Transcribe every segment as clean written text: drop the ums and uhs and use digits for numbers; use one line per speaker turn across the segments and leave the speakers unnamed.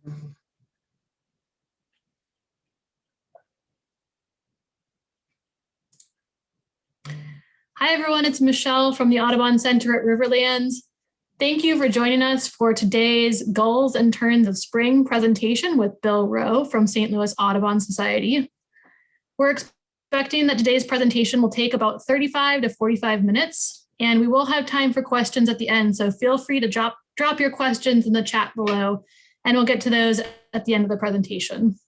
Hi, everyone. It's Michelle from the Audubon Center at Riverlands. Thank you for joining us for today's Gulls and Terns of Spring presentation with Bill Rowe from St. Louis Audubon Society. We're expecting that today's presentation will take about 35 to 45 minutes, and we will have time for questions at the end, so feel free to drop your questions in the chat below, and we'll get to those at the end of the presentation.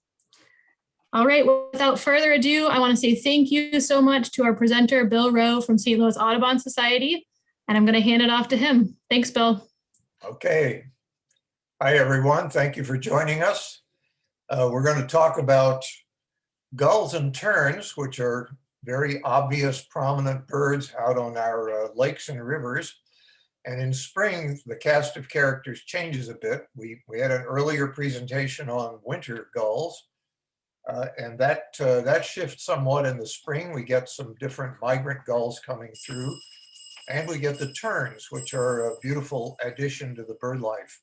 All right, without further ado, I want to say thank you so much to our presenter, Bill Rowe from St. Louis Audubon Society, and I'm going to hand it off to him. Thanks, Bill.
Okay. Hi, everyone. Thank you for joining us. We're going to talk about gulls and terns, which are very obvious, prominent birds out on our lakes and rivers. And in spring, the cast of characters changes a bit. We had an earlier presentation on winter gulls. And that shifts somewhat in the spring. We get some different migrant gulls coming through, and we get the terns, which are a beautiful addition to the bird life.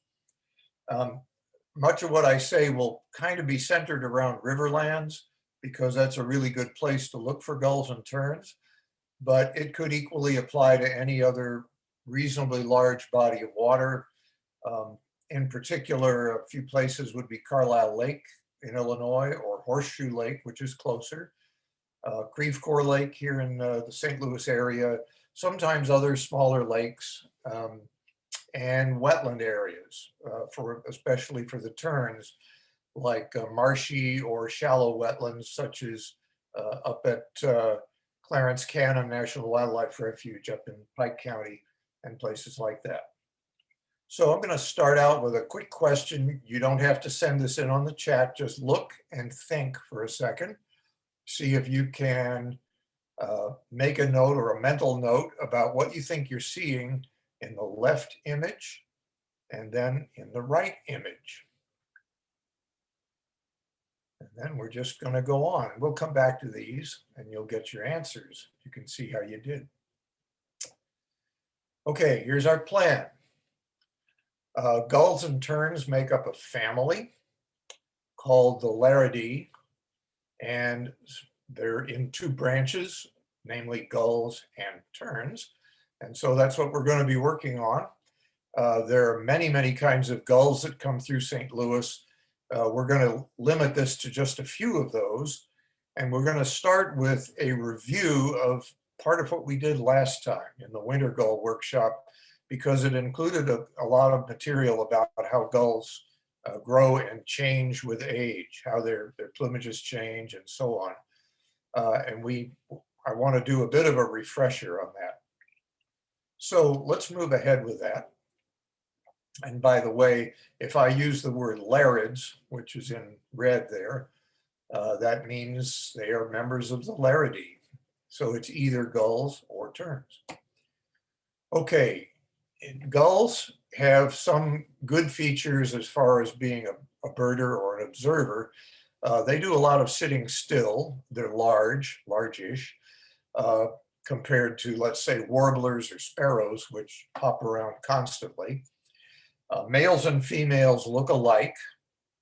Much of what I say will kind of be centered around Riverlands, because that's a really good place to look for gulls and terns, but it could equally apply to any other reasonably large body of water. In particular, a few places would be Carlisle Lake in Illinois, or Horseshoe Lake, which is closer, Creve Coeur Lake here in the St. Louis area, sometimes other smaller lakes, and wetland areas, especially for the terns, like marshy or shallow wetlands, such as up at Clarence Cannon National Wildlife Refuge up in Pike County and places like that. So I'm going to start out with a quick question. You don't have to send this in on the chat. Just look and think for a second. See if you can make a note or a mental note about what you think you're seeing in the left image and then in the right image. And then we're just going to go on. We'll come back to these and you'll get your answers. You can see how you did. Okay, here's our plan. Gulls and terns make up a family called the Laridae, and they're in two branches, namely gulls and terns. And so that's what we're going to be working on. There are many, many kinds of gulls that come through St. Louis. We're going to limit this to just a few of those. And we're going to start with a review of part of what we did last time in the Winter Gull workshop, because it included a lot of material about how gulls grow and change with age, how their plumages change and so on. I want to do a bit of a refresher on that. So let's move ahead with that. And by the way, if I use the word larids, which is in red there, that means they are members of the Laridae. So it's either gulls or terns. Okay. Gulls have some good features as far as being a birder or an observer. They do a lot of sitting still. They're large-ish, compared to, let's say, warblers or sparrows, which hop around constantly. Males and females look alike,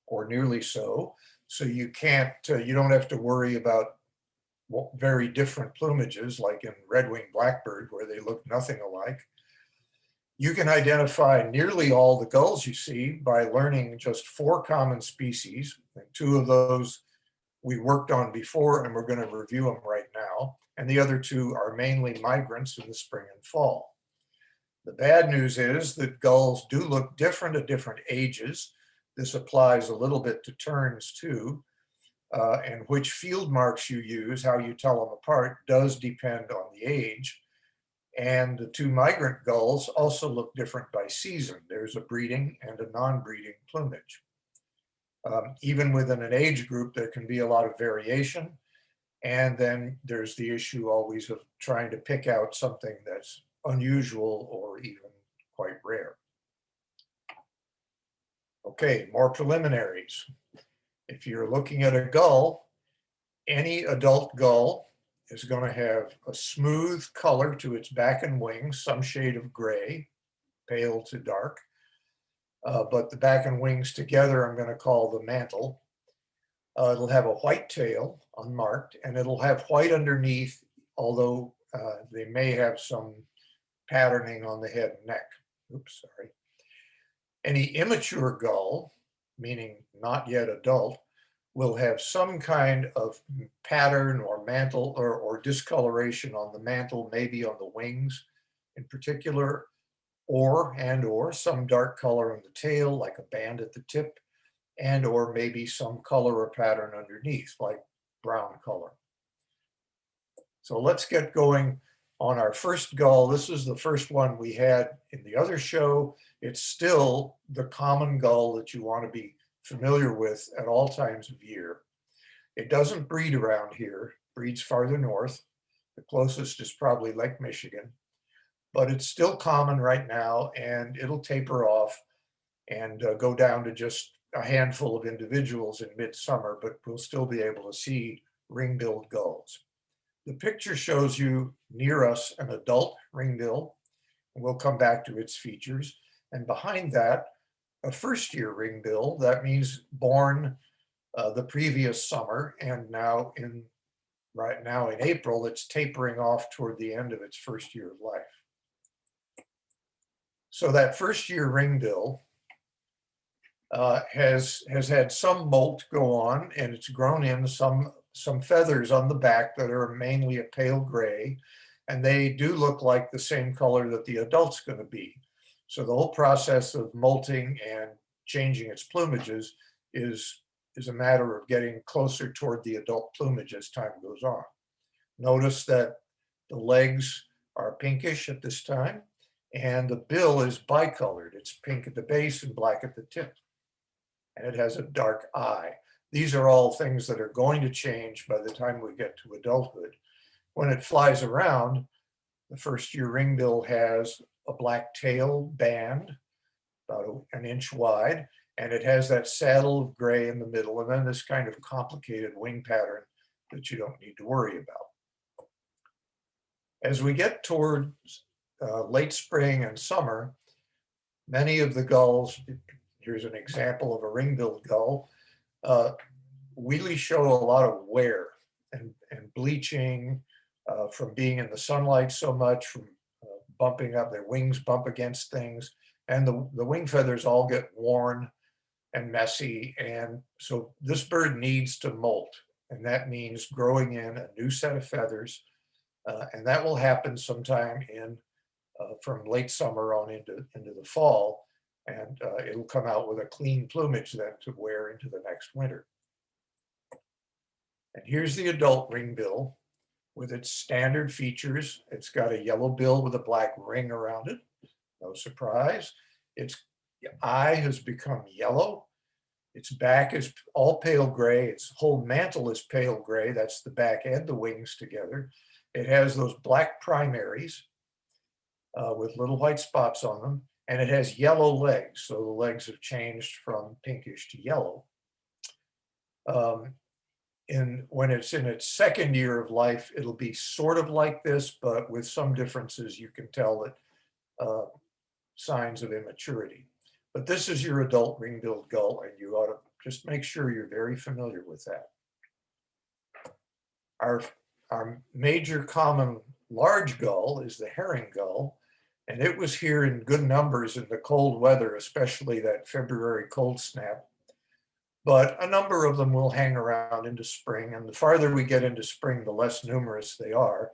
or nearly so. So you don't have to worry about very different plumages, like in red-winged blackbird, where they look nothing alike. You can identify nearly all the gulls you see by learning just 4 common species. And 2 of those we worked on before, and we're going to review them right now. And the other 2 are mainly migrants in the spring and fall. The bad news is that gulls do look different at different ages. This applies a little bit to terns too. And which field marks you use, how you tell them apart, does depend on the age. And the 2 migrant gulls also look different by season. There's a breeding and a non-breeding plumage. Even within an age group, there can be a lot of variation. And then there's the issue always of trying to pick out something that's unusual or even quite rare. Okay, more preliminaries. If you're looking at a gull, any adult gull is going to have a smooth color to its back and wings, some shade of gray, pale to dark. but the back and wings together I'm going to call the mantle. It'll have a white tail, unmarked, and it'll have white underneath, although they may have some patterning on the head and neck. Oops, sorry. Any immature gull, meaning not yet adult, will have some kind of pattern or mantle or discoloration on the mantle, maybe on the wings in particular, or some dark color on the tail, like a band at the tip, and or maybe some color or pattern underneath, like brown color. So let's get going on our first gull. This is the first one we had in the other show. It's still the common gull that you want to be familiar with at all times of year. It doesn't breed around here, breeds farther north. The closest is probably Lake Michigan, but it's still common right now, and it'll taper off and go down to just a handful of individuals in midsummer, but we'll still be able to see ring-billed gulls. The picture shows you near us an adult ring-bill, and we'll come back to its features. And behind that, a first-year ring-bill. That means born the previous summer, and right now in April, it's tapering off toward the end of its first year of life. So that first-year ring-bill has had some molt go on, and it's grown in some feathers on the back that are mainly a pale gray, and they do look like the same color that the adult's going to be. So the whole process of molting and changing its plumages is a matter of getting closer toward the adult plumage as time goes on. Notice that the legs are pinkish at this time, and the bill is bicolored. It's pink at the base and black at the tip, and it has a dark eye. These are all things that are going to change by the time we get to adulthood. When it flies around, the first-year ringbill has a black tail band, about an inch wide, and it has that saddle of gray in the middle, and then this kind of complicated wing pattern that you don't need to worry about. As we get towards late spring and summer, many of the gulls, here's an example of a ring-billed gull, really show a lot of wear and bleaching from being in the sunlight so much, from bumping up, their wings bump against things, and the wing feathers all get worn and messy. And so this bird needs to molt, and that means growing in a new set of feathers, and that will happen sometime from late summer on into the fall, and it'll come out with a clean plumage then to wear into the next winter. And here's the adult ringbill with its standard features. It's got a yellow bill with a black ring around it. No surprise. Its eye has become yellow. Its back is all pale gray. Its whole mantle is pale gray. That's the back and the wings together. It has those black primaries with little white spots on them, and it has yellow legs. So the legs have changed from pinkish to yellow. When it's in its second year of life, it'll be sort of like this, but with some differences. You can tell that signs of immaturity. But this is your adult ring-billed gull, and you ought to just make sure you're very familiar with that. Our major common large gull is the herring gull, and it was here in good numbers in the cold weather, especially that February cold snap. But a number of them will hang around into spring, and the farther we get into spring, the less numerous they are.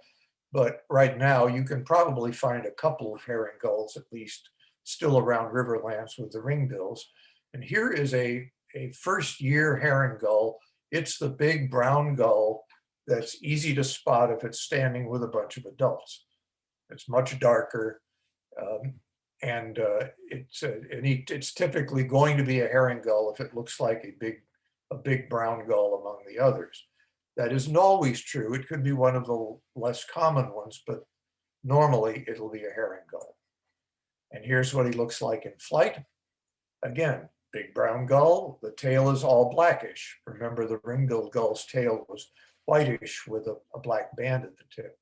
But right now, you can probably find a couple of herring gulls, at least, still around Riverlands with the ringbills. And here is a first-year herring gull. It's the big brown gull that's easy to spot if it's standing with a bunch of adults. It's much darker, and it's typically going to be a herring gull if it looks like a big brown gull among the others. That isn't always true. It could be one of the less common ones, but normally it'll be a herring gull. And here's what he looks like in flight. Again, big brown gull. The tail is all blackish. Remember, the ring-billed gull's tail was whitish with a black band at the tip.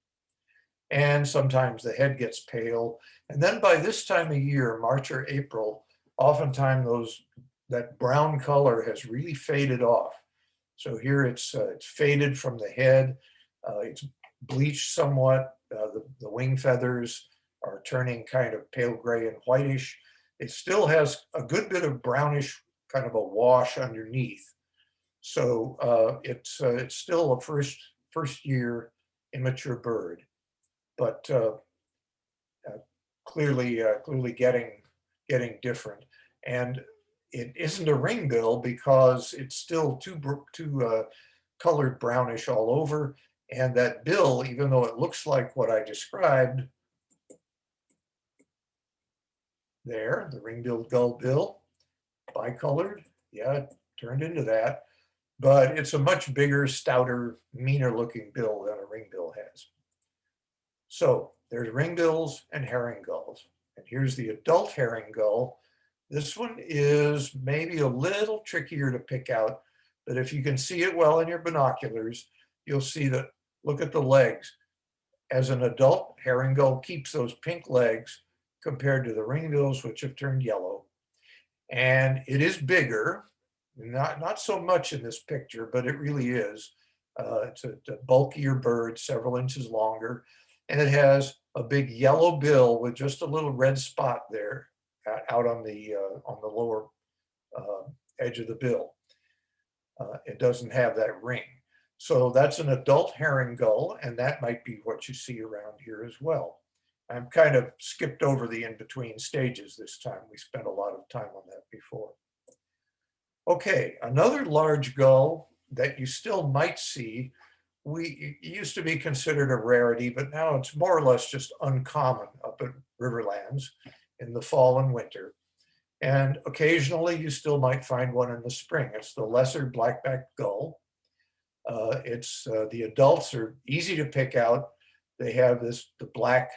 And sometimes the head gets pale. And then by this time of year, March or April, oftentimes that brown color has really faded off. So here it's faded from the head, it's bleached somewhat, the wing feathers are turning kind of pale gray and whitish. It still has a good bit of brownish kind of a wash underneath. So it's still a first year immature bird, but clearly getting different. And it isn't a ringbill because it's still too colored brownish all over. And that bill, even though it looks like what I described there, the ring-billed gull bill, bicolored, yeah, it turned into that. But it's a much bigger, stouter, meaner looking bill than a ringbill has. So there's ringbills and herring gulls. And here's the adult herring gull. This one is maybe a little trickier to pick out, but if you can see it well in your binoculars, you'll see that, look at the legs. As an adult, herring gull keeps those pink legs compared to the ringbills, which have turned yellow. And it is bigger, not so much in this picture, but it really is. It's a bulkier bird, several inches longer, and it has a big yellow bill with just a little red spot there out on the lower edge of the bill. It doesn't have that ring. So that's an adult herring gull, and that might be what you see around here as well. I'm kind of skipped over the in-between stages this time. We spent a lot of time on that before. Okay, another large gull that you still might see, it used to be considered a rarity, but now it's more or less just uncommon up at Riverlands in the fall and winter. And occasionally you still might find one in the spring. It's the lesser black-backed gull. The adults are easy to pick out. They have the black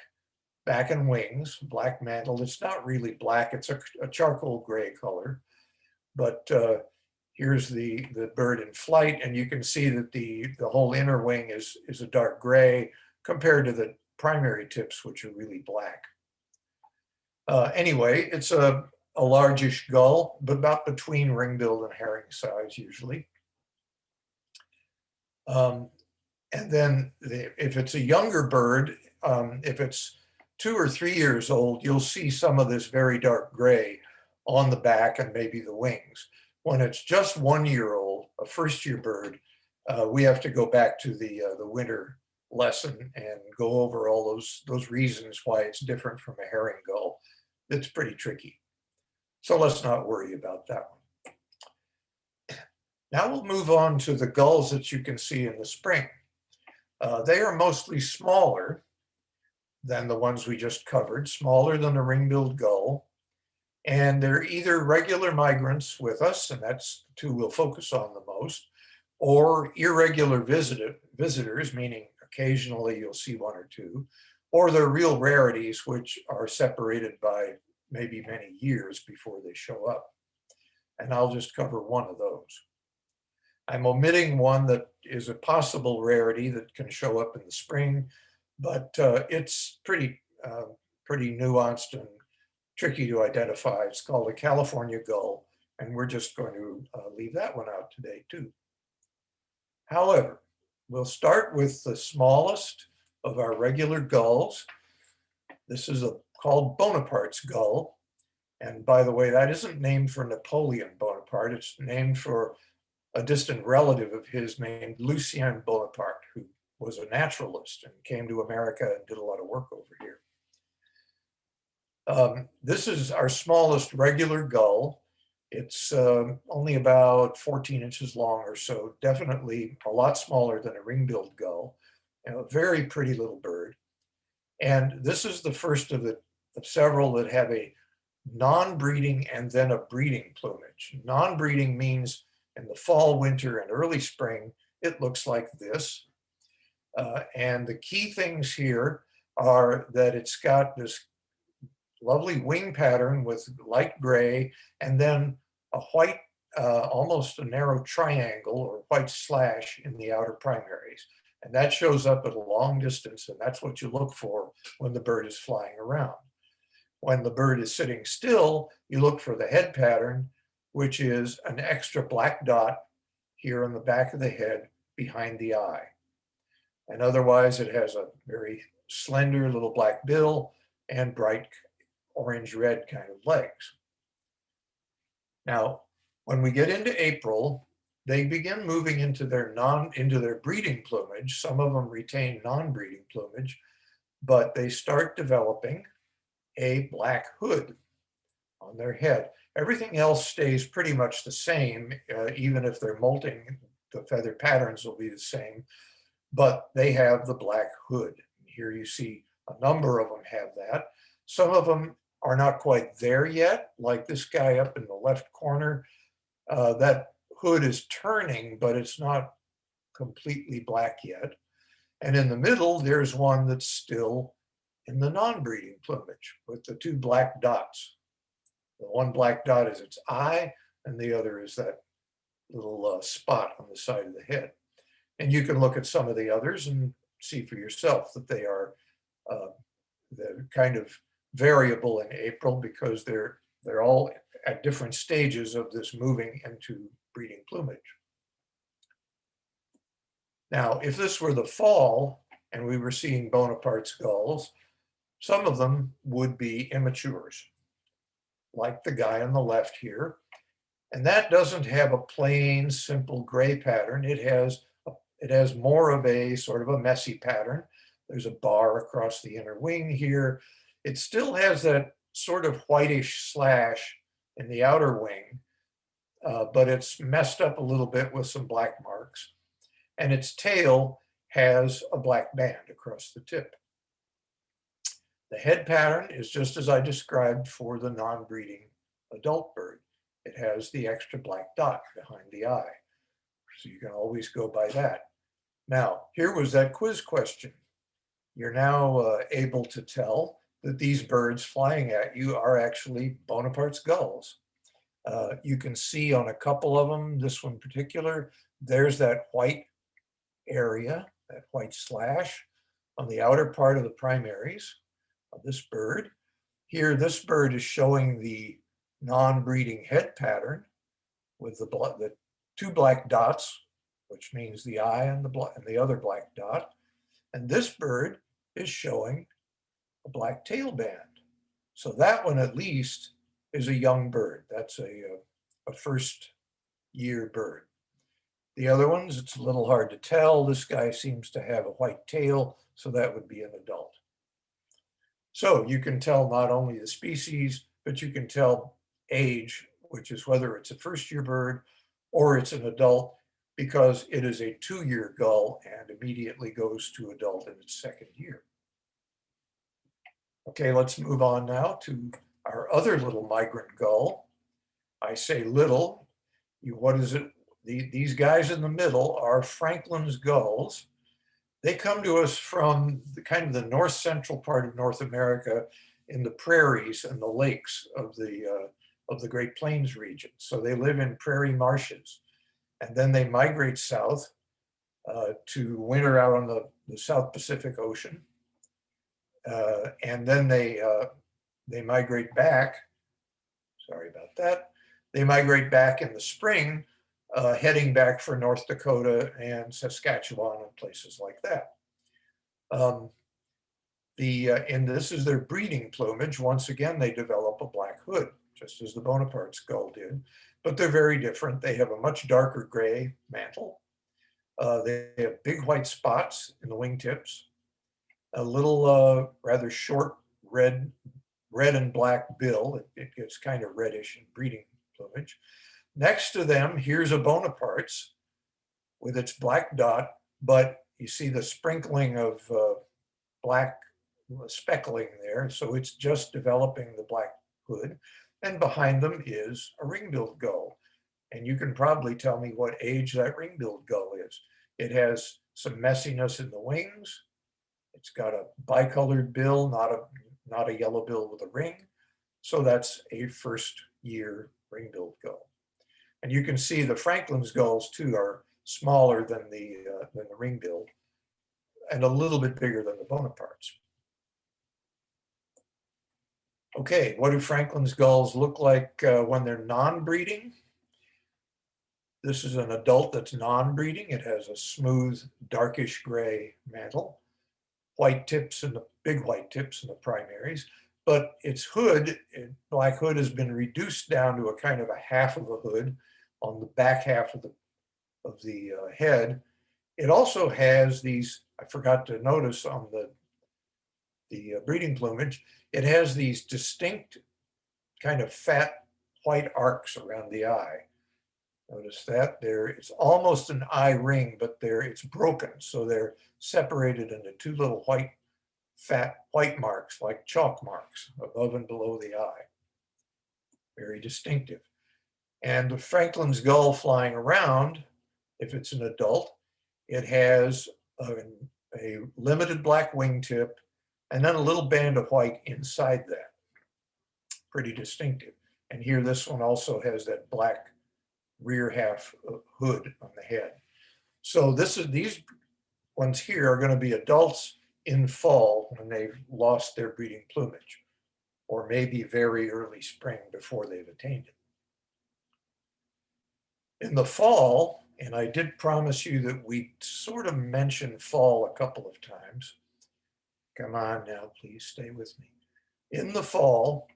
back and wings, black mantle. It's not really black, it's a charcoal gray color. But here's the bird in flight, and you can see that the whole inner wing is a dark gray compared to the primary tips, which are really black. Anyway, it's a largish gull, but about between ring-billed and herring size usually. And then if it's a younger bird, if it's 2 or 3 years old, you'll see some of this very dark gray on the back and maybe the wings. When it's just 1 year old, a first-year bird, we have to go back to the winter lesson and go over all those reasons why it's different from a herring gull. It's pretty tricky. So let's not worry about that one. Now we'll move on to the gulls that you can see in the spring. They are mostly smaller than the ones we just covered, smaller than the ring-billed gull. And they're either regular migrants with us, and that's the two we'll focus on the most, or irregular visitors, meaning occasionally you'll see one or two, or they're real rarities, which are separated by maybe many years before they show up. And I'll just cover one of those. I'm omitting one that is a possible rarity that can show up in the spring, but it's pretty nuanced and tricky to identify. It's called a California gull, and we're just going to leave that one out today too. However, we'll start with the smallest of our regular gulls. This is called Bonaparte's gull. And by the way, that isn't named for Napoleon Bonaparte. It's named for a distant relative of his named Lucien Bonaparte, who was a naturalist and came to America and did a lot of work over here. This is our smallest regular gull. It's only about 14 inches long or so, definitely a lot smaller than a ring-billed gull, and a very pretty little bird. And this is the first of several that have a non-breeding and then a breeding plumage. Non-breeding means in the fall, winter, and early spring, it looks like this. And the key things here are that it's got this lovely wing pattern with light gray and then a white, almost a narrow triangle or white slash in the outer primaries. And that shows up at a long distance, and that's what you look for when the bird is flying around. When the bird is sitting still, you look for the head pattern, which is an extra black dot here on the back of the head behind the eye. And otherwise, it has a very slender little black bill and bright orange-red kind of legs. Now, when we get into April, they begin moving into their breeding plumage. Some of them retain non-breeding plumage, but they start developing a black hood on their head. Everything else stays pretty much the same, even if they're molting, the feather patterns will be the same, but they have the black hood. Here you see a number of them have that. Some of them are not quite there yet, like this guy up in the left corner. That hood is turning, but it's not completely black yet. And in the middle, there's one that's still in the non-breeding plumage with the two black dots. The one black dot is its eye, and the other is that little spot on the side of the head. And you can look at some of the others and see for yourself that they're kind of variable in April because they're all at different stages of this moving into breeding plumage. Now, if this were the fall and we were seeing Bonaparte's gulls, some of them would be immatures, like the guy on the left here. And that doesn't have a plain, simple gray pattern. It has more of a sort of a messy pattern. There's a bar across the inner wing here. It still has that sort of whitish slash in the outer wing, but it's messed up a little bit with some black marks. And its tail has a black band across the tip. The head pattern is just as I described for the non-breeding adult bird. It has the extra black dot behind the eye. So you can always go by that. Now, here was that quiz question. You're now able to tell that these birds flying at you are actually Bonaparte's gulls. You can see on a couple of them, this one in particular, there's that white area, that white slash on the outer part of the primaries of this bird. Here, this bird is showing the non-breeding head pattern with the two black dots, which means the eye and the other black dot. And this bird is showing a black tail band. So that one at least is a young bird. That's a first year bird. The other ones, it's a little hard to tell. This guy seems to have a white tail, so that would be an adult. So you can tell not only the species, but you can tell age, which is whether it's a first year bird or it's an adult, because it is a 2-year gull and immediately goes to adult in its second year. Okay, let's move on now to our other little migrant gull. I say little, what is it? These guys in the middle are Franklin's gulls. They come to us from the kind of the north central part of North America in the prairies and the lakes of the Great Plains region. So they live in prairie marshes, and then they migrate south to winter out on the South Pacific Ocean. And then they migrate back. Sorry about that. They migrate back in the spring, heading back for North Dakota and Saskatchewan and places like that. And this is their breeding plumage. Once again, they develop a black hood, just as the Bonaparte's gull did, but they're very different. They have a much darker gray mantle. They have big white spots in the wingtips, a little rather short red and black bill. It gets kind of reddish in breeding plumage. Next to them, here's a Bonaparte's with its black dot, but you see the sprinkling of black speckling there, so it's just developing the black hood. And behind them is a ring-billed gull. And you can probably tell me what age that ring-billed gull is. It has some messiness in the wings. It's got a bicolored bill, not a yellow bill with a ring. So that's a first year ring-billed gull. And you can see the Franklin's gulls too are smaller than the ring-billed and a little bit bigger than the Bonaparte's. Okay, what do Franklin's gulls look like when they're non-breeding? This is an adult that's non-breeding. It has a smooth, darkish gray mantle, white tips and the big white tips in the primaries, but its hood, black hood, has been reduced down to a kind of a half of a hood on the back half of the head. It also has these, I forgot to notice on the breeding plumage, it has these distinct kind of fat white arcs around the eye. Notice that there, it's almost an eye ring, but it's broken. So they're separated into two little fat white marks, like chalk marks above and below the eye. Very distinctive. And the Franklin's gull flying around, if it's an adult, it has a limited black wingtip and then a little band of white inside that. Pretty distinctive. And here, this one also has that black rear half hood on the head. So these ones here are going to be adults in fall when they've lost their breeding plumage, or maybe very early spring before they've attained it. In the fall, and I did promise you that we sort of mentioned fall a couple of times. Come on now, please stay with me. In the fall,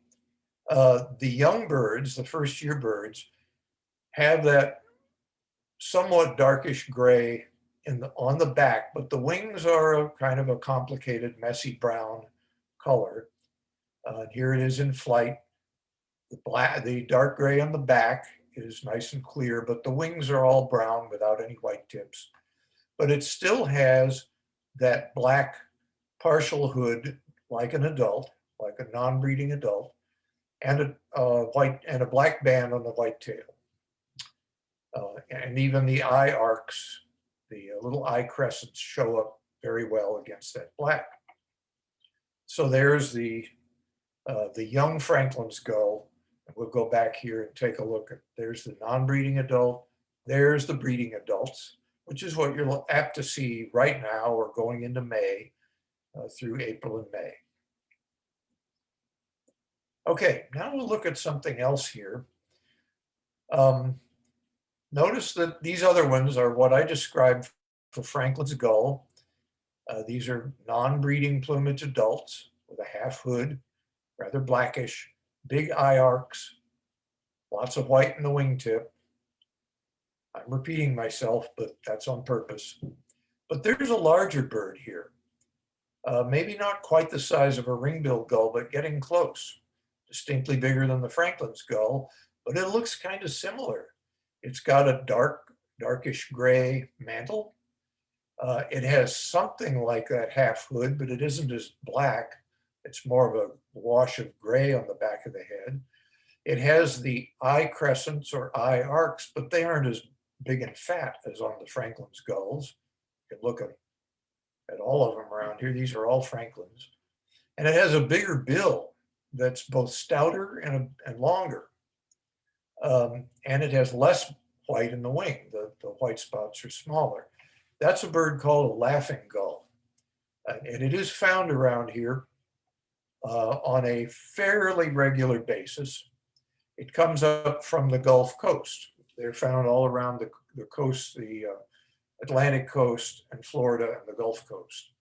the young birds, the first year birds, have that somewhat darkish gray on the back, but the wings are kind of a complicated, messy brown color. Here it is in flight. The dark gray on the back is nice and clear, but the wings are all brown without any white tips. But it still has that black partial hood like an adult, like a non-breeding adult, and a black band on the white tail. And even the eye arcs, the little eye crescents show up very well against that black. So there's the young Franklin's gull. We'll go back here and take a look at, there's the non-breeding adult, there's the breeding adults, which is what you're apt to see right now or going into May through April and May. Okay, now we'll look at something else here. Notice that these other ones are what I described for Franklin's gull. These are non-breeding plumage adults with a half hood, rather blackish, big eye arcs, lots of white in the wingtip. I'm repeating myself, but that's on purpose. But there's a larger bird here. Maybe not quite the size of a ring-billed gull, but getting close. Distinctly bigger than the Franklin's gull, but it looks kind of similar. It's got a darkish gray mantle. It has something like that half hood, but it isn't as black. It's more of a wash of gray on the back of the head. It has the eye crescents or eye arcs, but they aren't as big and fat as on the Franklin's gulls. You can look at all of them around here. These are all Franklin's. And it has a bigger bill that's both stouter and longer. And it has less white in the wing. The white spots are smaller. That's a bird called a laughing gull. And it is found around here on a fairly regular basis. It comes up from the Gulf Coast. They're found all around the coast, the Atlantic coast and Florida and the Gulf Coast.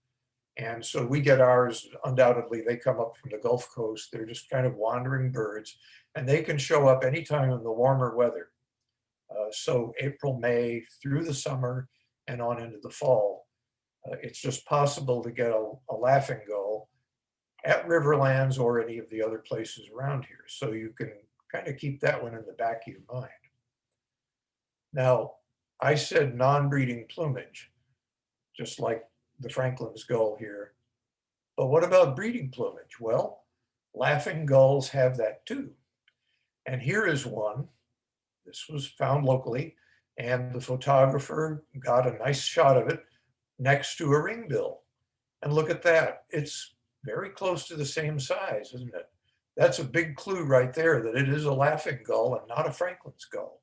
And so we get ours, undoubtedly, they come up from the Gulf Coast. They're just kind of wandering birds, and they can show up anytime in the warmer weather. So April, May, through the summer and on into the fall. It's just possible to get a laughing gull at Riverlands or any of the other places around here. So you can kind of keep that one in the back of your mind. Now, I said non-breeding plumage, just like the Franklin's gull here. But what about breeding plumage? Well, laughing gulls have that too. And here is one. This was found locally, and the photographer got a nice shot of it next to a ringbill. And look at that. It's very close to the same size, isn't it? That's a big clue right there that it is a laughing gull and not a Franklin's gull.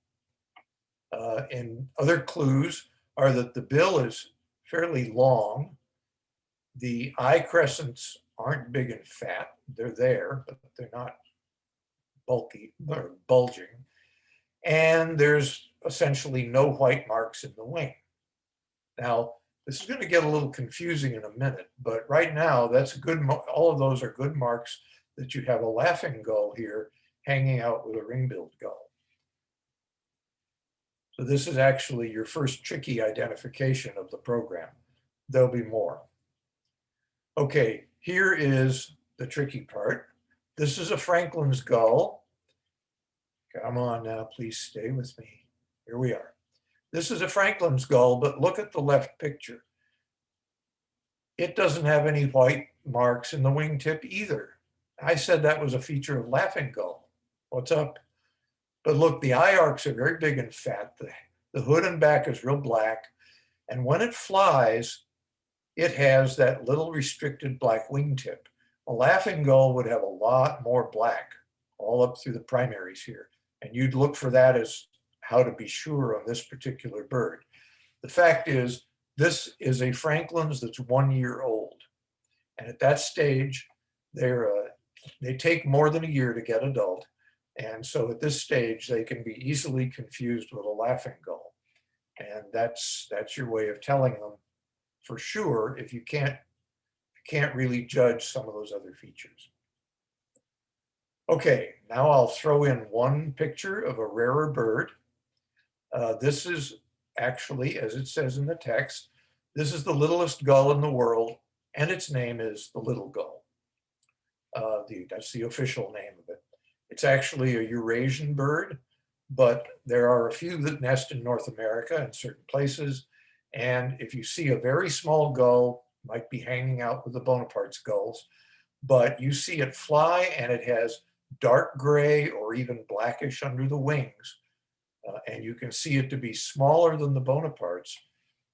And other clues are that the bill is fairly long. The eye crescents aren't big and fat. They're there, but they're not bulky or bulging. And there's essentially no white marks in the wing. Now, this is going to get a little confusing in a minute, but right now that's good. All of those are good marks that you have a laughing gull here hanging out with a ring-billed gull. So this is actually your first tricky identification of the program. There'll be more. Okay, here is the tricky part. This is a Franklin's gull. Come on now, please stay with me. Here we are. This is a Franklin's gull, but look at the left picture. It doesn't have any white marks in the wingtip either. I said that was a feature of laughing gull. What's up? But look, the eye arcs are very big and fat. The hood and back is real black. And when it flies, it has that little restricted black wingtip. A laughing gull would have a lot more black all up through the primaries here. And you'd look for that as how to be sure on this particular bird. The fact is, this is a Franklin's that's 1 year old. And at that stage, they take more than a year to get adult. And so at this stage, they can be easily confused with a laughing gull. And that's your way of telling them for sure if you can't really judge some of those other features. Okay, now I'll throw in one picture of a rarer bird. This is actually, as it says in the text, this is the littlest gull in the world, and its name is the little gull. That's the official name of it. It's actually a Eurasian bird, but there are a few that nest in North America in certain places. And if you see a very small gull, might be hanging out with the Bonaparte's gulls, but you see it fly and it has dark gray or even blackish under the wings, and you can see it to be smaller than the Bonaparte's,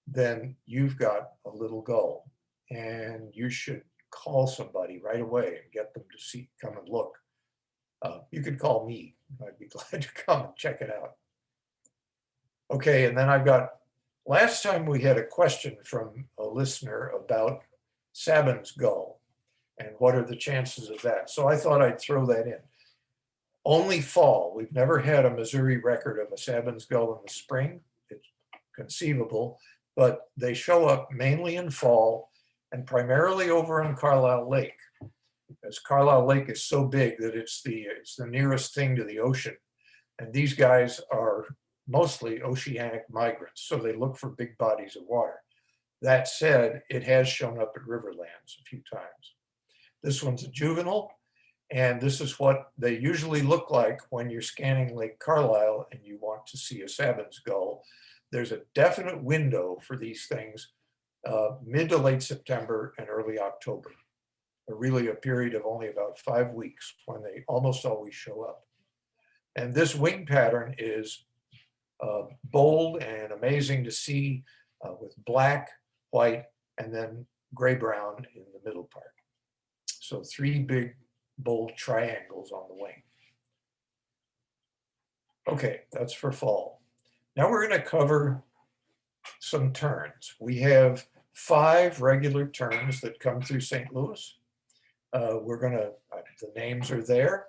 then you've got a little gull. And you should call somebody right away and get them to come and look. You could call me. I'd be glad to come and check it out. Okay, and then last time we had a question from a listener about Sabin's gull and what are the chances of that. So I thought I'd throw that in. Only fall. We've never had a Missouri record of a Sabin's gull in the spring. It's conceivable, but they show up mainly in fall and primarily over on Carlisle Lake. Because Carlisle Lake is so big that it's the nearest thing to the ocean. And these guys are mostly oceanic migrants, so they look for big bodies of water. That said, it has shown up at Riverlands a few times. This one's a juvenile, and this is what they usually look like when you're scanning Lake Carlisle and you want to see a Sabin's gull. There's a definite window for these things, mid to late September and early October. Really a period of only about 5 weeks when they almost always show up. And this wing pattern is bold and amazing to see with black, white, and then gray-brown in the middle part. So 3 big, bold triangles on the wing. Okay, that's for fall. Now we're going to cover some terns. We have 5 regular terns that come through St. Louis. The names are there.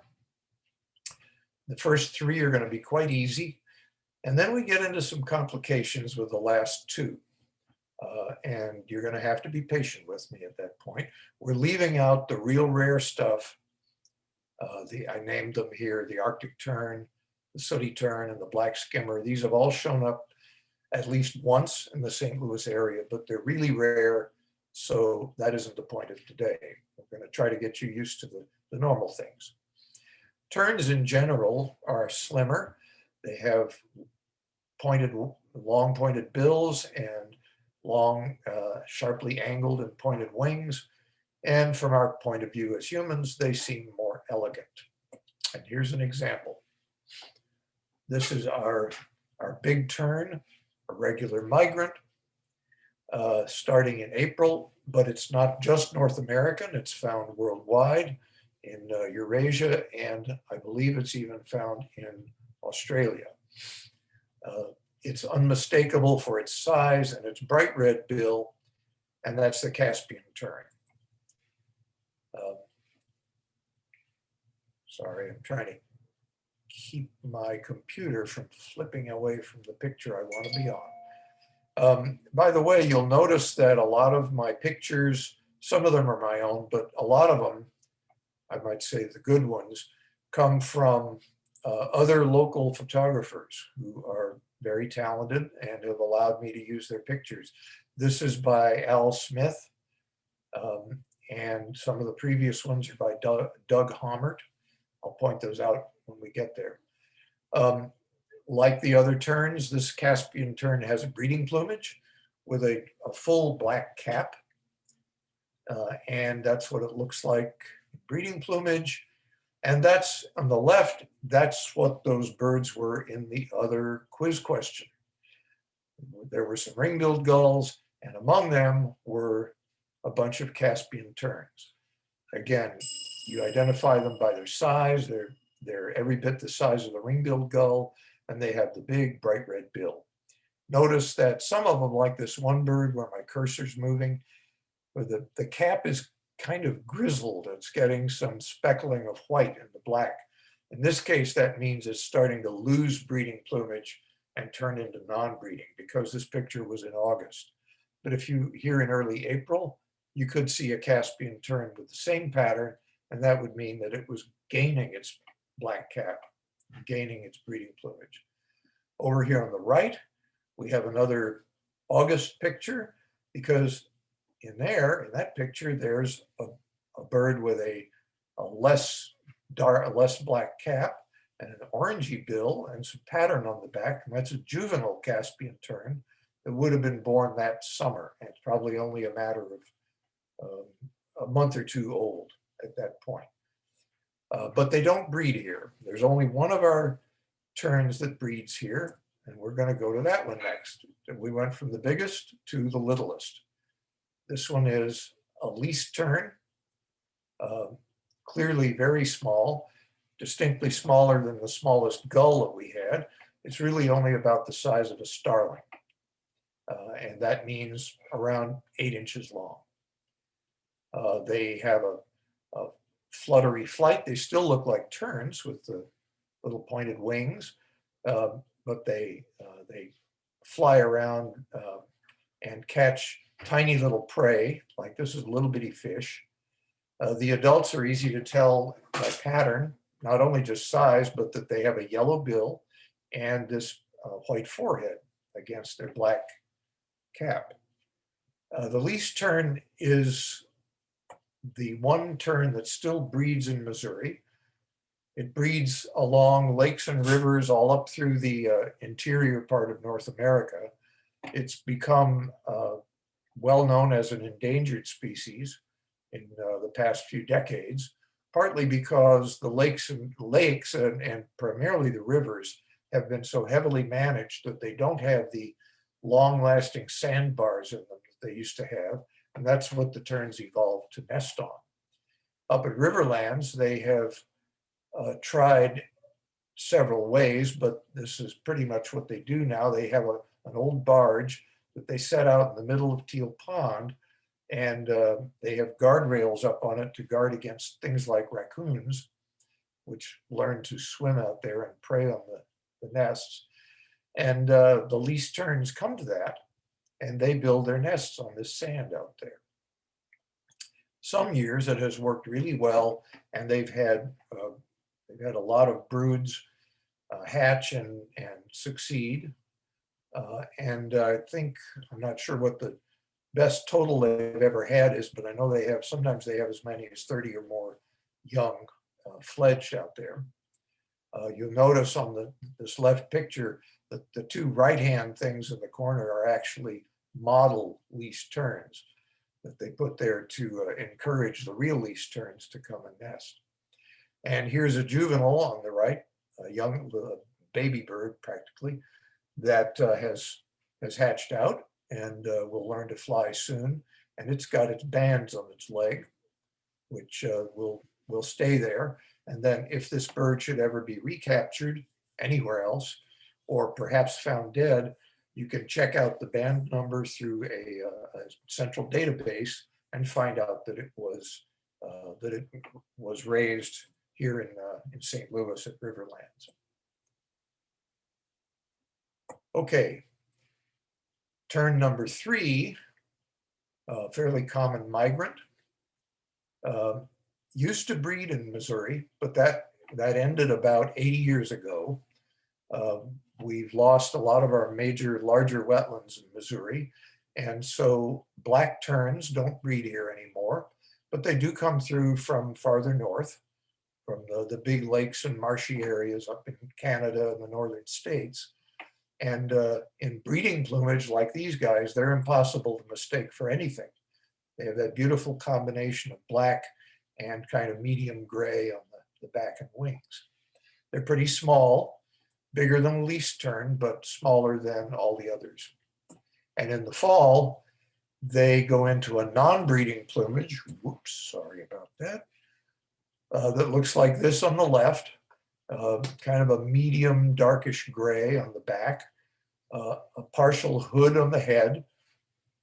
The first 3 are going to be quite easy. And then we get into some complications with the last 2. And you're going to have to be patient with me at that point. We're leaving out the real rare stuff. I named them here, the Arctic tern, the sooty tern, and the black skimmer. These have all shown up at least once in the St. Louis area, but they're really rare. So that isn't the point of today. We're going to try to get you used to the normal things. Terns in general are slimmer. They have long pointed bills and long, sharply angled and pointed wings. And from our point of view as humans, they seem more elegant. And here's an example. This is our big tern, a regular migrant, starting in April, but it's not just North American, it's found worldwide in Eurasia, and I believe it's even found in Australia. It's unmistakable for its size and its bright red bill, and that's the Caspian tern. Sorry, I'm trying to keep my computer from flipping away from the picture I want to be on. By the way, you'll notice that a lot of my pictures, some of them are my own, but a lot of them, I might say the good ones, come from other local photographers who are very talented and have allowed me to use their pictures. This is by Al Smith, and some of the previous ones are by Doug Hommert. I'll point those out when we get there. Like the other terns, this Caspian tern has a breeding plumage with a full black cap. And that's what it looks like, breeding plumage. And that's on the left, that's what those birds were in the other quiz question. There were some ring-billed gulls, and among them were a bunch of Caspian terns. Again, you identify them by their size. They're every bit the size of the ring-billed gull, and they have the big bright red bill. Notice that some of them, like this one bird where my cursor's moving, where the cap is kind of grizzled. It's getting some speckling of white in the black. In this case, that means it's starting to lose breeding plumage and turn into non-breeding, because this picture was in August. But if you here in early April, you could see a Caspian tern with the same pattern, and that would mean that it was gaining its black cap, gaining its breeding plumage. Over here on the right, we have another August picture, because in that picture, there's a bird with a less black cap and an orangey bill and some pattern on the back. And that's a juvenile Caspian tern that would have been born that summer. And it's probably only a matter of a month or two old at that point. But they don't breed here. There's only one of our terns that breeds here, and we're going to go to that one next. We went from the biggest to the littlest. This one is a least tern, clearly very small, distinctly smaller than the smallest gull that we had. It's really only about the size of a starling, and that means around 8 inches long. They have a fluttery flight. They still look like terns with the little pointed wings, but they fly around and catch tiny little prey, like this is a little bitty fish. The adults are easy to tell by pattern, not only just size, but that they have a yellow bill and this white forehead against their black cap. The least tern is the one tern that still breeds in Missouri. It breeds along lakes and rivers all up through the interior part of North America. It's become well known as an endangered species in the past few decades, partly because the lakes and primarily the rivers have been so heavily managed that they don't have the long-lasting sandbars in them that they used to have, and that's what the terns evolved to nest on. Up at Riverlands, they have tried several ways, but this is pretty much what they do now. They have an old barge that they set out in the middle of Teal Pond, and they have guardrails up on it to guard against things like raccoons, which learn to swim out there and prey on the nests. And the least terns come to that, and they build their nests on this sand out there. Some years it has worked really well, and they've had a lot of broods hatch and succeed. And I think, I'm not sure what the best total they've ever had is, but I know sometimes they have as many as 30 or more young fledged out there. You'll notice on this left picture that the two right-hand things in the corner are actually model least terns that they put there to encourage the real least terns to come and nest. And here's a juvenile on the right, a young baby bird practically, that has hatched out and will learn to fly soon. And it's got its bands on its leg, which will stay there. And then if this bird should ever be recaptured anywhere else, or perhaps found dead, you can check out the band number through a central database and find out that it was raised here in St. Louis at Riverlands. Okay, tern number 3, fairly common migrant. Used to breed in Missouri, but that ended about 80 years ago. We've lost a lot of our major, larger wetlands in Missouri, and so black terns don't breed here anymore, but they do come through from farther north, from the big lakes and marshy areas up in Canada and the northern states. And in breeding plumage like these guys, they're impossible to mistake for anything. They have that beautiful combination of black and kind of medium gray on the back and wings. They're pretty small, bigger than least tern, but smaller than all the others. And in the fall, they go into a non-breeding plumage. Whoops, sorry about that. That looks like this on the left, kind of a medium darkish gray on the back, a partial hood on the head,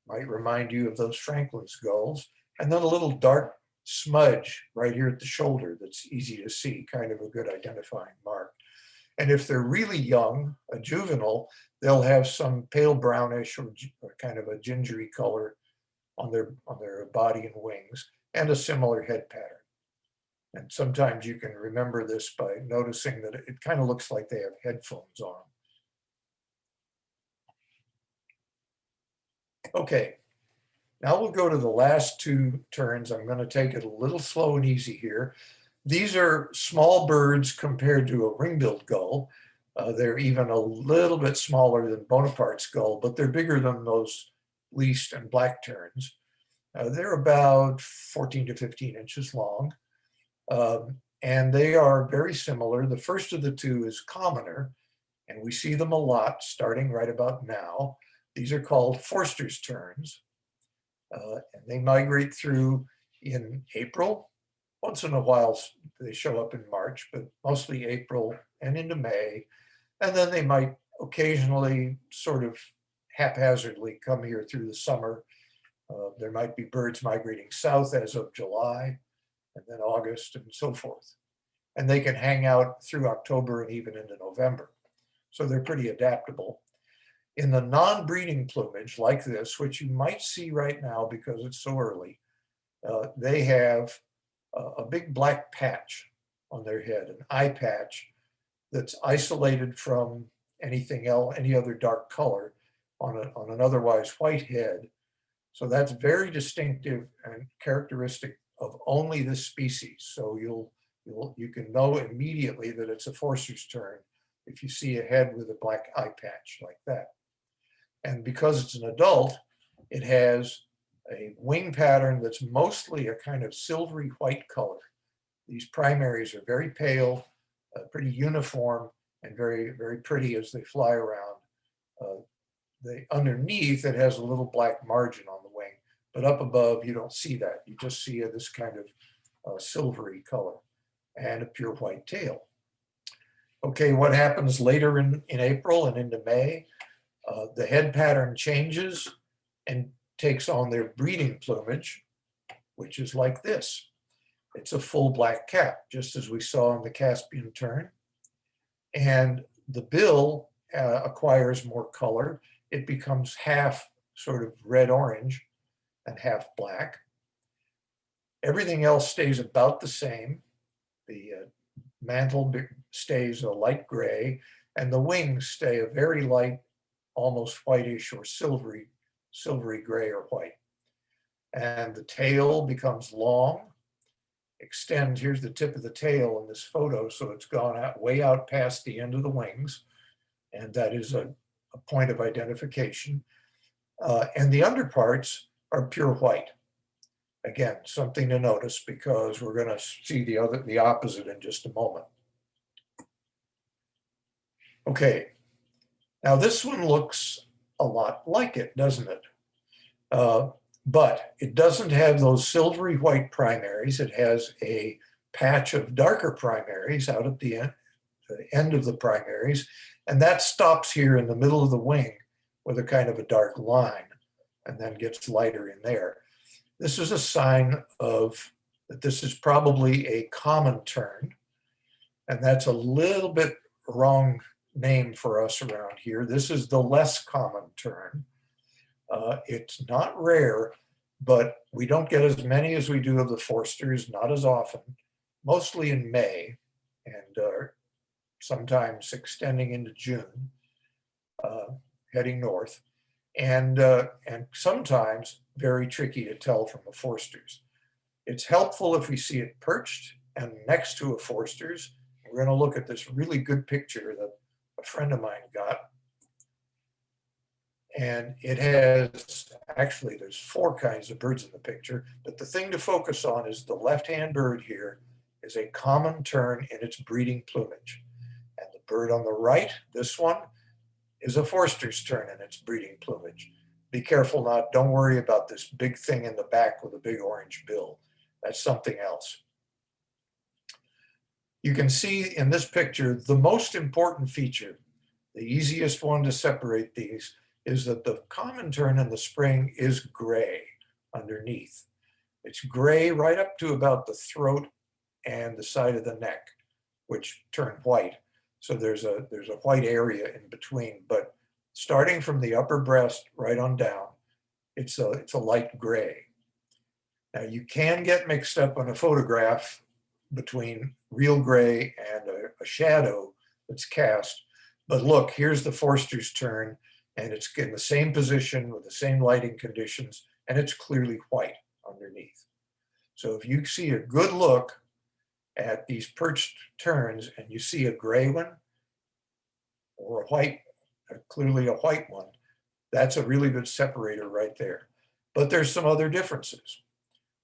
might remind you of those Franklin's gulls, and then a little dark smudge right here at the shoulder that's easy to see, kind of a good identifying mark. And if they're really young, a juvenile, they'll have some pale brownish or kind of a gingery color on their body and wings, and a similar head pattern. And sometimes you can remember this by noticing that it kind of looks like they have headphones on. Okay, now we'll go to the last 2 terns. I'm going to take it a little slow and easy here. These are small birds compared to a ring-billed gull. They're even a little bit smaller than Bonaparte's gull, but they're bigger than those least and black terns. They're about 14 to 15 inches long. And they are very similar. The first of the 2 is commoner, and we see them a lot starting right about now. These are called Forster's terns, and they migrate through in April. Once in a while, they show up in March, but mostly April and into May. And then they might occasionally sort of haphazardly come here through the summer. There might be birds migrating south as of July, and then August and so forth. And they can hang out through October and even into November. So they're pretty adaptable. In the non-breeding plumage like this, which you might see right now because it's so early, they have a big black patch on their head, an eye patch that's isolated from anything else, any other dark color on an otherwise white head. So that's very distinctive and characteristic of only this species. So you can know immediately that it's a Forster's tern if you see a head with a black eye patch like that. And because it's an adult, it has a wing pattern that's mostly a kind of silvery white color. These primaries are very pale, pretty uniform, and very, very pretty as they fly around. Underneath, it has a little black margin on the wing, but up above, you don't see that. You just see this kind of silvery color and a pure white tail. Okay, what happens later in April and into May? The head pattern changes and takes on their breeding plumage, which is like this. It's a full black cap, just as we saw in the Caspian tern. And the bill acquires more color. It becomes half sort of red-orange and half black. Everything else stays about the same. The mantle stays a light gray, and the wings stay a very light, almost whitish or silvery gray or white. And the tail becomes long, extends. Here's the tip of the tail in this photo, so it's gone out way out past the end of the wings, and that is a point of identification. And the underparts are pure white. Again, something to notice because we're going to see the opposite in just a moment. Okay, now this one looks a lot like it, doesn't it? But it doesn't have those silvery white primaries. It has a patch of darker primaries out at the end of the primaries, and that stops here in the middle of the wing with a kind of a dark line and then gets lighter in there. This is a sign of that this is probably a common tern. And that's a little bit wrong name for us around here. This is the less common tern. It's not rare, but we don't get as many as we do of the Forsters, not as often, mostly in May and sometimes extending into June, heading north, and sometimes very tricky to tell from the Forsters. It's helpful if we see it perched and next to a Forsters. We're going to look at this really good picture that a friend of mine got. And it has, actually, there's 4 kinds of birds in the picture, but the thing to focus on is the left-hand bird here is a common tern in its breeding plumage. And the bird on the right, this one, is a Forster's tern in its breeding plumage. Be careful not, don't worry about this big thing in the back with a big orange bill. That's something else. You can see in this picture, the most important feature, the easiest one to separate these, is that the common tern in the spring is gray underneath. It's gray right up to about the throat and the side of the neck, which turn white. So there's a white area in between, but starting from the upper breast right on down, it's a light gray. Now you can get mixed up on a photograph between real gray and a shadow that's cast. But look, here's the Forster's tern, and it's in the same position with the same lighting conditions, and it's clearly white underneath. So if you see a good look at these perched terns and you see a gray one or a white, clearly a white one, that's a really good separator right there. But there's some other differences.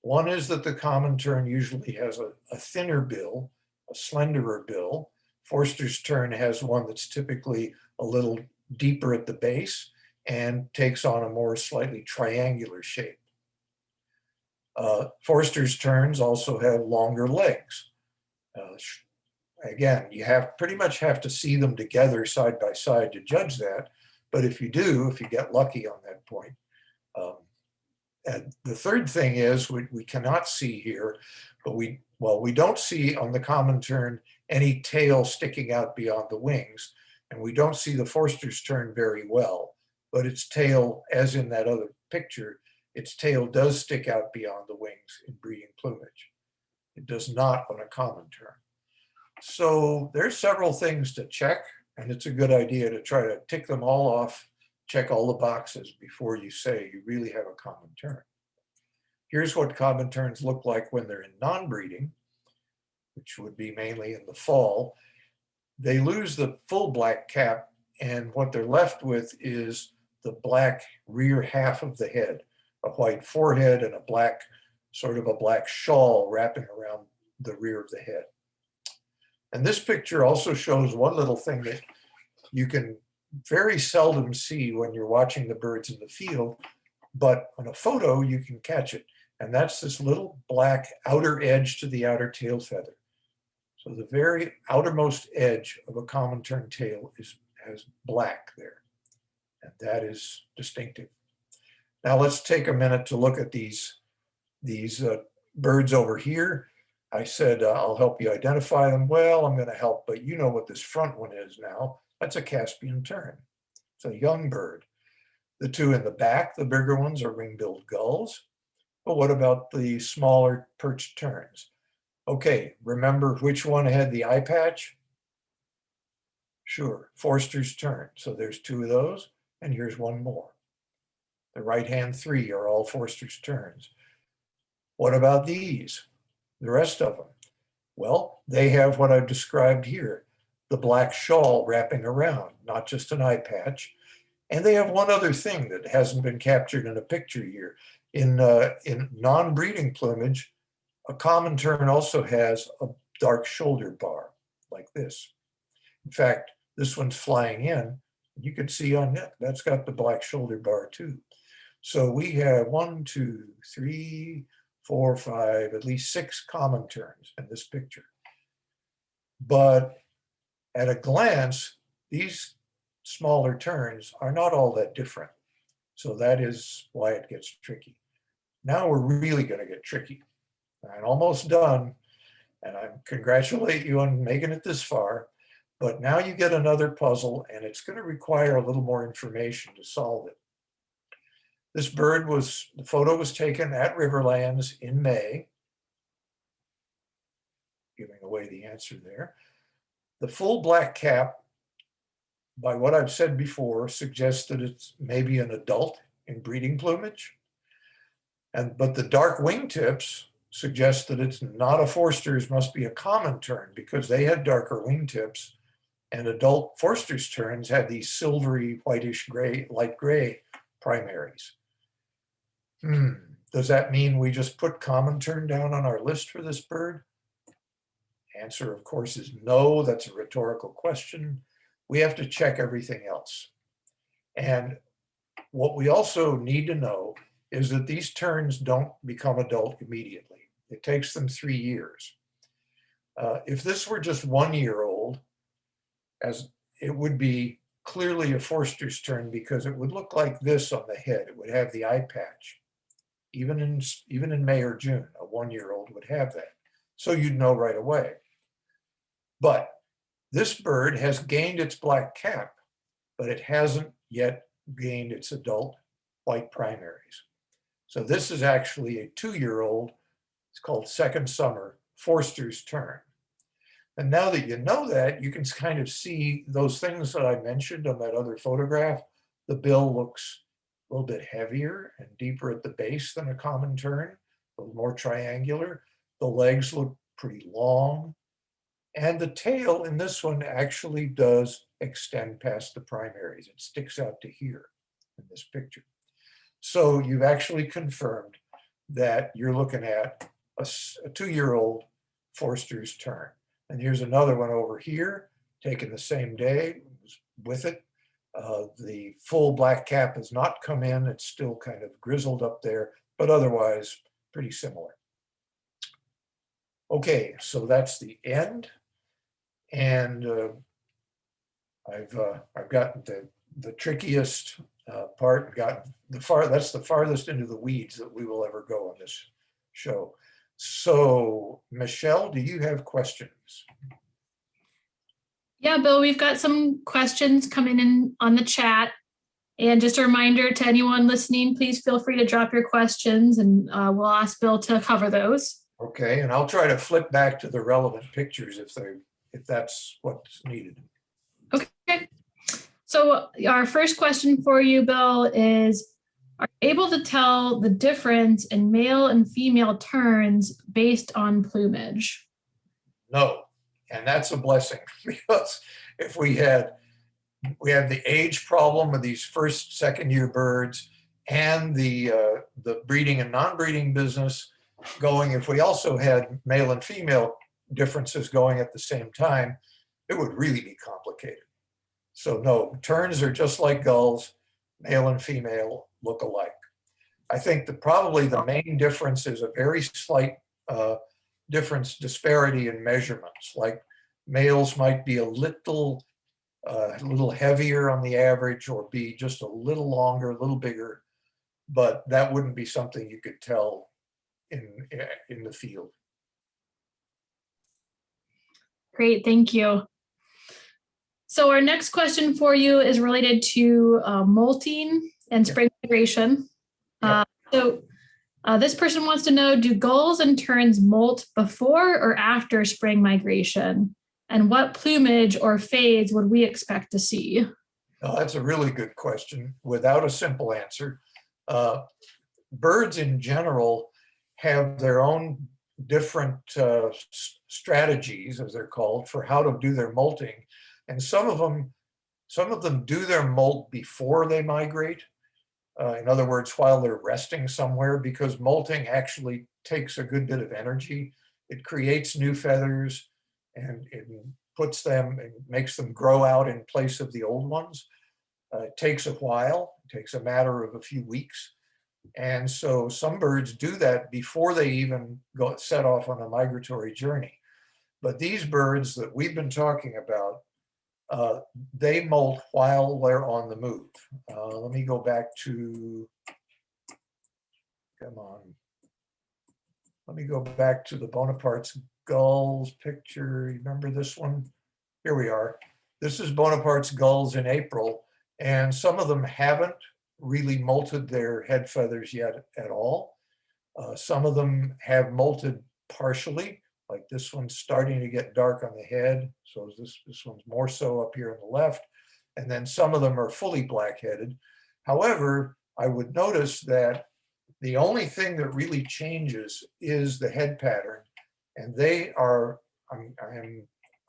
One is that the common tern usually has a thinner bill, a slenderer bill. Forster's tern has one that's typically a little deeper at the base and takes on a more slightly triangular shape. Forster's terns also have longer legs. Again, you pretty much have to see them together side by side to judge that. But if you do, if you get lucky on that point. And the third thing is we cannot see here, but we don't see on the common tern any tail sticking out beyond the wings. And we don't see the Forster's tern very well, but its tail, as in that other picture, its tail does stick out beyond the wings in breeding plumage. It does not on a common tern. So there's several things to check, and it's a good idea to try to tick them all off, check all the boxes before you say you really have a common tern. Here's what common terns look like when they're in non-breeding, which would be mainly in the fall. They lose the full black cap, and what they're left with is the black rear half of the head, a white forehead and a black, sort of a black shawl wrapping around the rear of the head. And this picture also shows one little thing that you can very seldom see when you're watching the birds in the field, but on a photo you can catch it. And that's this little black outer edge to the outer tail feather. So the very outermost edge of a common tern tail has black there, and that is distinctive. Now let's take a minute to look at these birds over here. I said I'll help you identify them. Well, I'm going to help, but you know what this front one is now. That's a Caspian tern. It's a young bird. The two in the back, the bigger ones, are ring-billed gulls. But what about the smaller perched terns? Okay, remember which one had the eye patch? Sure, Forster's tern. So there's 2 of those, and here's one more. The right-hand 3 are all Forster's terns. What about these? The rest of them? Well, they have what I've described here, the black shawl wrapping around, not just an eye patch. And they have one other thing that hasn't been captured in a picture here. In non-breeding plumage, a common tern also has a dark shoulder bar like this. In fact, this one's flying in. You can see on that, that's got the black shoulder bar too. So we have 1, 2, 3, 4, 5, at least 6 common terns in this picture. But at a glance, these smaller terns are not all that different. So that is why it gets tricky. Now we're really going to get tricky. I'm almost done. And I congratulate you on making it this far. But now you get another puzzle, and it's going to require a little more information to solve it. This bird the photo was taken at Riverlands in May, giving away the answer there. The full black cap, by what I've said before, suggests that it's maybe an adult in breeding plumage. But the dark wingtips suggest that it's not a Forster's, must be a common tern, because they had darker wingtips, and adult Forster's terns had these silvery, whitish gray, light gray primaries. Does that mean we just put common tern down on our list for this bird? Answer, of course, is no. That's a rhetorical question. We have to check everything else. And what we also need to know is that these terns don't become adult immediately. It takes them 3 years. If this were just 1 year old, as it would be clearly a Forster's tern, because it would look like this on the head. It would have the eye patch. Even in May or June, a 1 year old would have that. So you'd know right away. But this bird has gained its black cap, but it hasn't yet gained its adult white primaries. So this is actually a 2 year old. It's called second summer Forster's tern. And now that you know that, you can kind of see those things that I mentioned on that other photograph. The bill looks a little bit heavier and deeper at the base than a common tern, a little more triangular. The legs look pretty long. And the tail in this one actually does extend past the primaries. It sticks out to here in this picture. So you've actually confirmed that you're looking at a 2 year old Forster's tern. And here's another one over here, taken the same day with it. The full black cap has not come in. It's still kind of grizzled up there, but otherwise pretty similar. Okay, so that's the end. And I've gotten the trickiest part, that's the farthest into the weeds that we will ever go on this show. So Michelle, do you have questions?
Yeah, Bill, we've got some questions coming in on the chat. And just a reminder to anyone listening, please feel free to drop your questions and we'll ask Bill to cover those.
Okay, and I'll try to flip back to the relevant pictures if that's what's needed.
Okay. So our first question for you, Bill, is are you able to tell the difference in male and female terns based on plumage?
No, and that's a blessing, because if we have the age problem of these first, second year birds and the breeding and non-breeding business going, if we also had male and female differences going at the same time, it would really be complicated. So no, terns are just like gulls, male and female look alike. I think that probably the main difference is a very slight disparity in measurements. Like males might be a little heavier on the average, or be just a little longer, a little bigger, but that wouldn't be something you could tell in the field.
Great, thank you. So our next question for you is related to molting and spring migration.
Yep.
This person wants to know, do gulls and terns molt before or after spring migration? And what plumage or phase would we expect to see?
Oh, that's a really good question without a simple answer. Birds in general have their own different strategies, as they're called, for how to do their molting. And some of them do their molt before they migrate. In other words, while they're resting somewhere, because molting actually takes a good bit of energy. It creates new feathers and it puts them and makes them grow out in place of the old ones. It takes a while. It takes a matter of a few weeks. And so some birds do that before they even set off on a migratory journey. But these birds that we've been talking about, they molt while they're on the move. Let me go back to, come on. Let me go back to the Bonaparte's gulls picture. Remember this one? Here we are. This is Bonaparte's gulls in April, and some of them haven't really molted their head feathers yet at all. Some of them have molted partially, like this one's starting to get dark on the head. So this one's more so up here on the left. And then some of them are fully black-headed. However, I would notice that the only thing that really changes is the head pattern. And they are, I'm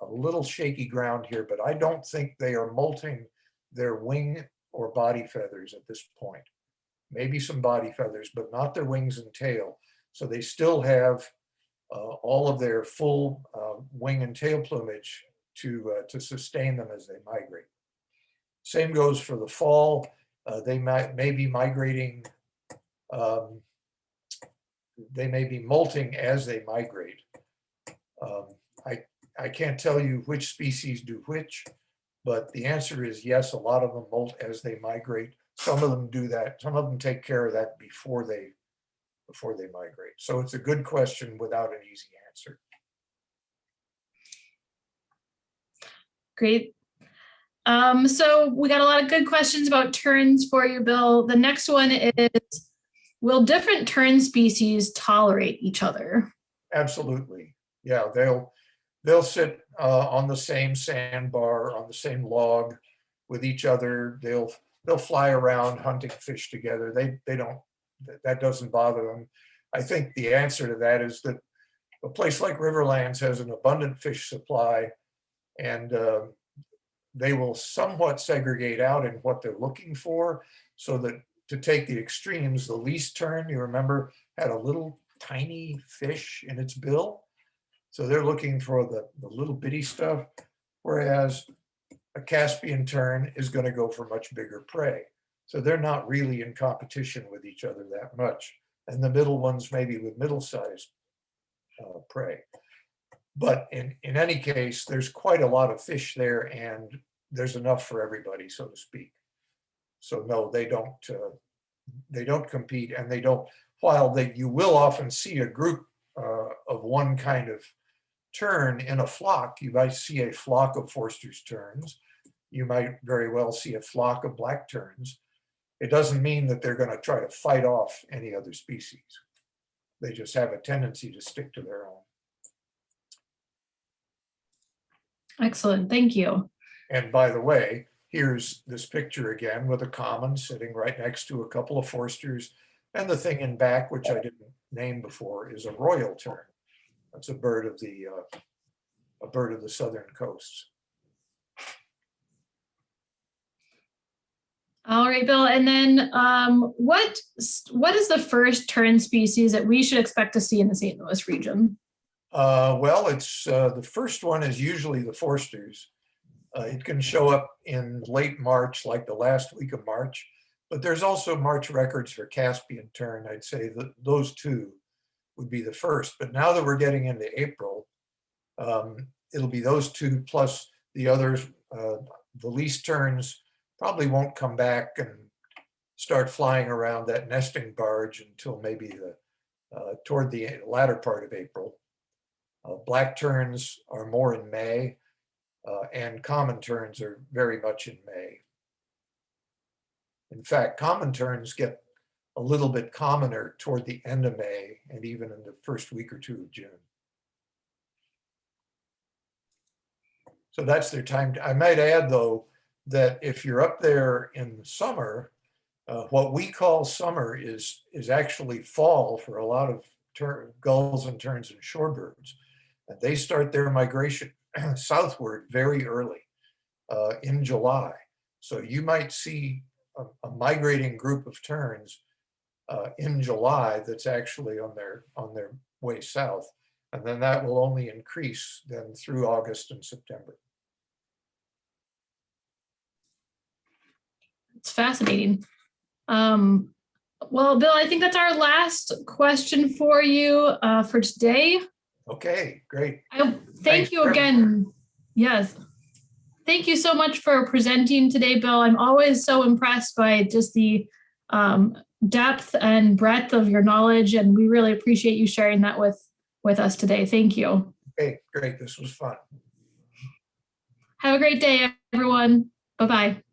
a little shaky ground here, but I don't think they are molting their wing or body feathers at this point. Maybe some body feathers, but not their wings and tail. So they still have all of their full wing and tail plumage to sustain them as they migrate. Same goes for the fall. They may be migrating, they may be molting as they migrate. I can't tell you which species do which, but the answer is yes, a lot of them molt as they migrate. Some of them do that. Some of them take care of that before they migrate. So it's a good question without an easy answer.
Great. So we got a lot of good questions about terns for you, Bill. The next one is, will different tern species tolerate each other?
Absolutely. Yeah, they'll sit on the same sandbar, on the same log with each other. They'll fly around hunting fish together. They don't, that doesn't bother them. I think the answer to that is that a place like Riverlands has an abundant fish supply, and they will somewhat segregate out in what they're looking for, so that, to take the extremes, the least tern, you remember, had a little tiny fish in its bill. So they're looking for the little bitty stuff, whereas a Caspian tern is going to go for much bigger prey. So they're not really in competition with each other that much. And the middle ones maybe with middle-sized prey. But in any case, there's quite a lot of fish there, and there's enough for everybody, so to speak. So no, they don't compete, and they don't, while you will often see a group of one kind of tern in a flock. You might see a flock of Forster's terns. You might very well see a flock of black terns. It doesn't mean that they're going to try to fight off any other species. They just have a tendency to stick to their own.
Excellent, thank you.
And by the way, here's this picture again with a common sitting right next to a couple of Forsters. And the thing in back, which I didn't name before, is a royal tern. That's a bird of the southern coasts.
All right, Bill. And then what is the first tern species that we should expect to see in the St. Louis region?
Well, it's the first one is usually the Forsters. It can show up in late March, like the last week of March, but there's also March records for Caspian tern. I'd say that those two would be the first. But now that we're getting into April, it'll be those two plus the others. The least terns probably won't come back and start flying around that nesting barge until maybe toward the latter part of April. Black terns are more in May, and common terns are very much in May. In fact, common terns get a little bit commoner toward the end of May and even in the first week or two of June. So that's their time. I might add, though, that if you're up there in the summer, what we call summer is actually fall for a lot of gulls and terns and shorebirds. And they start their migration southward very early in July. So you might see a migrating group of terns in July that's actually on their way south. And then that will only increase then through August and September.
It's fascinating. Well, Bill, I think that's our last question for you for today.
Okay, great.
Thank you again. Yes. Thank you so much for presenting today, Bill. I'm always so impressed by just the depth and breadth of your knowledge, and we really appreciate you sharing that with us today. Thank you.
Okay, great. This was fun.
Have a great day, everyone. Bye-bye.